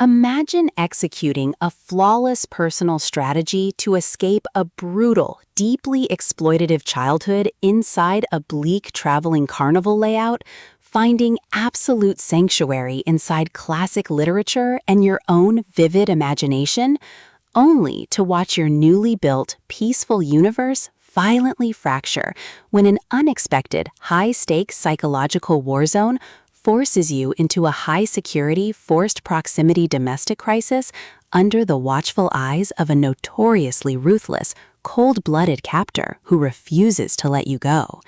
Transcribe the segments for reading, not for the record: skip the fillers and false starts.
Imagine executing a flawless personal strategy to escape a brutal, deeply exploitative childhood inside a bleak traveling carnival layout, finding absolute sanctuary inside classic literature and your own vivid imagination, only to watch your newly built, peaceful universe violently fracture when an unexpected, high-stakes psychological war zone forces you into a high-security, forced proximity domestic crisis under the watchful eyes of a notoriously ruthless, cold-blooded captor who refuses to let you go.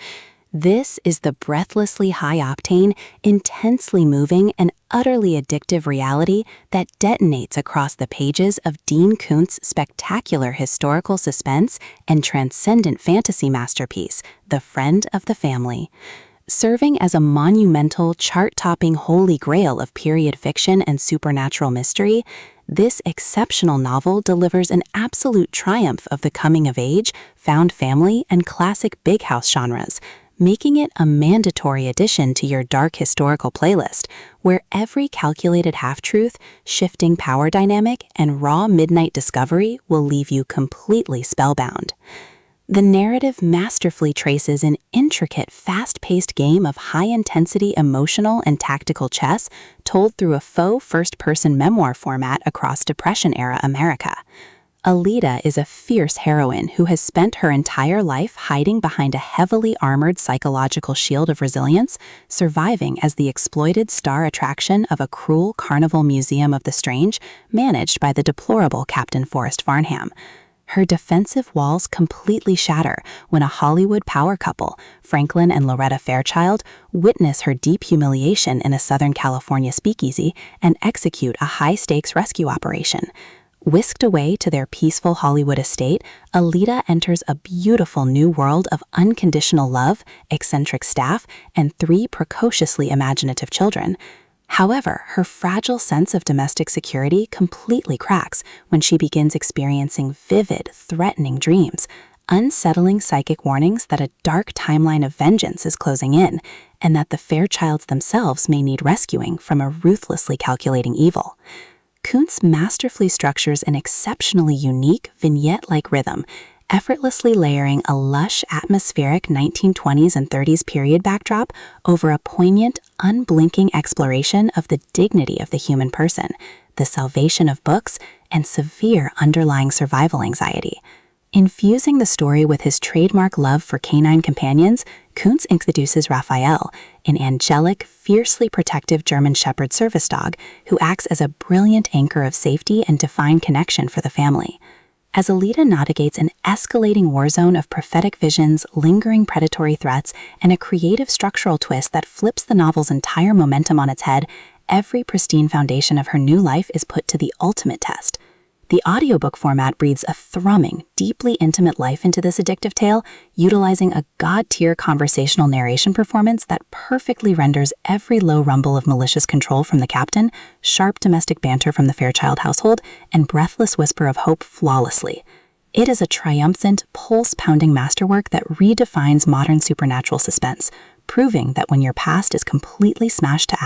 This is the breathlessly high-octane, intensely moving, and utterly addictive reality that detonates across the pages of Dean Koontz's spectacular historical suspense and transcendent fantasy masterpiece, The Friend of the Family. Serving as a monumental, chart-topping holy grail of period fiction and supernatural mystery, this exceptional novel delivers an absolute triumph of the coming-of-age, found family, and classic big house genres, making it a mandatory addition to your dark historical playlist, where every calculated half-truth, shifting power dynamic, and raw midnight discovery will leave you completely spellbound. The narrative masterfully traces an intricate, fast-paced game of high-intensity emotional and tactical chess told through a faux first-person memoir format across Depression-era America. Alida is a fierce heroine who has spent her entire life hiding behind a heavily armored psychological shield of resilience, surviving as the exploited star attraction of a cruel carnival museum of the strange managed by the deplorable Captain Forrest Farnham. Her defensive walls completely shatter when a Hollywood power couple, Franklin and Loretta Fairchild, witness her deep humiliation in a Southern California speakeasy and execute a high-stakes rescue operation. Whisked away to their peaceful Hollywood estate, Alida enters a beautiful new world of unconditional love, eccentric staff, and 3 precociously imaginative children. However, her fragile sense of domestic security completely cracks when she begins experiencing vivid, threatening dreams, unsettling psychic warnings that a dark timeline of vengeance is closing in, and that the Fairchilds themselves may need rescuing from a ruthlessly calculating evil. Koontz masterfully structures an exceptionally unique, vignette-like rhythm, effortlessly layering a lush, atmospheric 1920s and 30s period backdrop over a poignant, unblinking exploration of the dignity of the human person, the salvation of books, and severe underlying survival anxiety. Infusing the story with his trademark love for canine companions, Koontz introduces Rafael, an angelic, fiercely protective German Shepherd service dog who acts as a brilliant anchor of safety and divine connection for the family. As Alida navigates an escalating war zone of prophetic visions, lingering predatory threats, and a creative structural twist that flips the novel's entire momentum on its head, every pristine foundation of her new life is put to the ultimate test. The audiobook format breathes a thrumming, deeply intimate life into this addictive tale, utilizing a god-tier conversational narration performance that perfectly renders every low rumble of malicious control from the captain, sharp domestic banter from the Fairchild household, and breathless whisper of hope flawlessly. It is a triumphant, pulse-pounding masterwork that redefines modern supernatural suspense, proving that when your past is completely smashed to